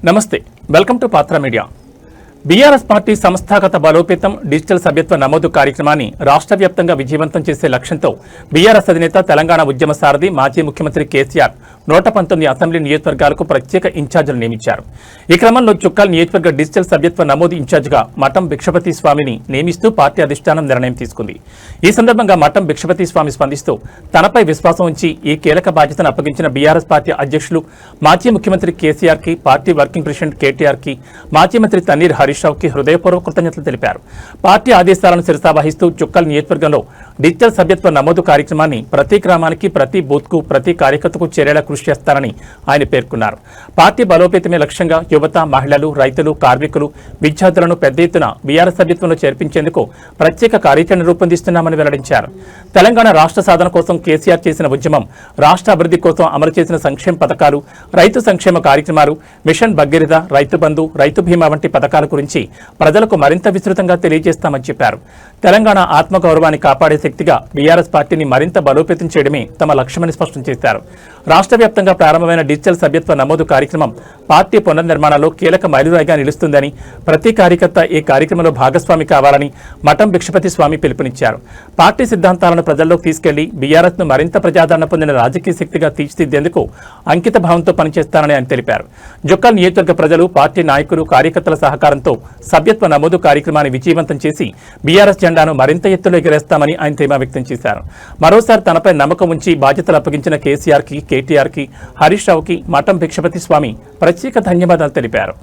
నమస్తే, welcome to పాత్ర media. BRS party సంస్థాగత బలోపేతం డిజిటల్ సభ్యత్వ నమోదు కార్యక్రమాన్ని రాష్ట్ర వ్యాప్తంగా విజయవంతం చేసే లక్ష్యంతో బీఆర్ఎస్ అధినేత తెలంగాణ ఉద్యమ సారథి మాజీ ముఖ్యమంత్రి కేసీఆర్ 119 అసెంబ్లీ నియోజకవర్గాలకు ప్రత్యేక ఇన్ఛార్జీలు నియమించారు. ఈ క్రమంలో చుక్కల్ నియోజకవర్గ డిజిటల్ సభ్యత్వ నమోదు ఇన్ఛార్జిగా మఠం భిక్షపతి స్వామిని నియమిస్తూ పార్టీ అధిష్టానం నిర్ణయం తీసుకుంది. ఈ సందర్భంగా మఠం భిక్షపతి స్వామి స్పందిస్తూ తనపై విశ్వాసం ఉంచి ఈ కీలక బాధ్యతను అప్పగించిన బీఆర్ఎస్ పార్టీ అధ్యక్షులు మాజీ ముఖ్యమంత్రి కేసీఆర్ కి, పార్టీ వర్కింగ్ ప్రెసిడెంట్ కేటీఆర్ కి, మాజీ మంత్రి తన్నీర్ హరీష్ రావుకి హృదయపూర్వక కృతజ్ఞతలు తెలిపారు. పార్టీ ఆదేశాలను శిరసావహిస్తూ చుక్కల్ నియోజకవర్గంలో డిజిటల్ సభ్యత్వ నమోదు కార్యక్రమాన్ని ప్రతి గ్రామానికి, ప్రతి బూత్ కు, ప్రతి కార్యకర్తకు చేరేలా కృషి చేస్తారని ఆయన పేర్కొన్నారు. పార్టీ బలోపేతమే లక్ష్యంగా యువత, మహిళలు, రైతులు, కార్మికులు, విద్యార్థులను పెద్ద ఎత్తున బీఆర్ఎస్ సభ్యత్వంలో చేర్పించేందుకు ప్రత్యేక కార్యాచరణ రూపొందిస్తున్నామని వెల్లడించారు. తెలంగాణ రాష్ట్ర సాధన కోసం కేసీఆర్ చేసిన ఉద్యమం, రాష్ట్ర అభివృద్ధి కోసం అమలు చేసిన సంక్షేమ పథకాలు, రైతు సంక్షేమ కార్యక్రమాలు, మిషన్ భగీరథ, రైతు బంధు, రైతు బీమా వంటి పథకాల గురించి ప్రజలకు మరింత విస్తృతంగా తెలియజేస్తామని చెప్పారు. తెలంగాణ ఆత్మగౌరవాన్ని కాపాడే శక్తిగా బీఆర్ఎస్ పార్టీని మరింత బలోపేతం చేయడమే తమ లక్ష్యమని స్పష్టం చేశారు. రాష్ట్ర వ్యాప్తంగా ప్రారంభమైన డిజిటల్ సభ్యత్వ నమోదు కార్యక్రమం పార్టీ పునర్నిర్మాణంలో కీలక మైలురాయిగా నిలుస్తుందని, ప్రతి కార్యకర్త ఈ కార్యక్రమంలో భాగస్వామి కావాలని మఠం భిక్షపతి స్వామి పిలుపునిచ్చారు. పార్టీ సిద్ధాంతాలను ప్రజల్లోకి తీసుకెళ్లి బీఆర్ఎస్ ను మరింత ప్రజాదరణ పొందిన రాజకీయ శక్తిగా తీర్చిదిద్దేందుకు అంకిత భావంతో పనిచేస్తారని ఆయన తెలిపారు. జుక్కల్ నియోజకవర్గ ప్రజలు, పార్టీ నాయకులు, కార్యకర్తల సహకారంతో సభ్యత్వ నమోదు కార్యక్రమాన్ని విజయవంతం చేసి బీఆర్ఎస్ జెండాను మరింత ఎత్తులో ఎగరేస్తామని ఆయన ధీమా వ్యక్తం చేశారు. మరోసారి తనపై నమ్మకం ఉంచి బాధ్యతలు అప్పగించిన కేసీఆర్ కి, కేటీఆర్ కి, హరీష్ రావుకి మఠం భిక్షపతి స్వామి ప్రత్యేక ధన్యవాదాలు తెలిపారు.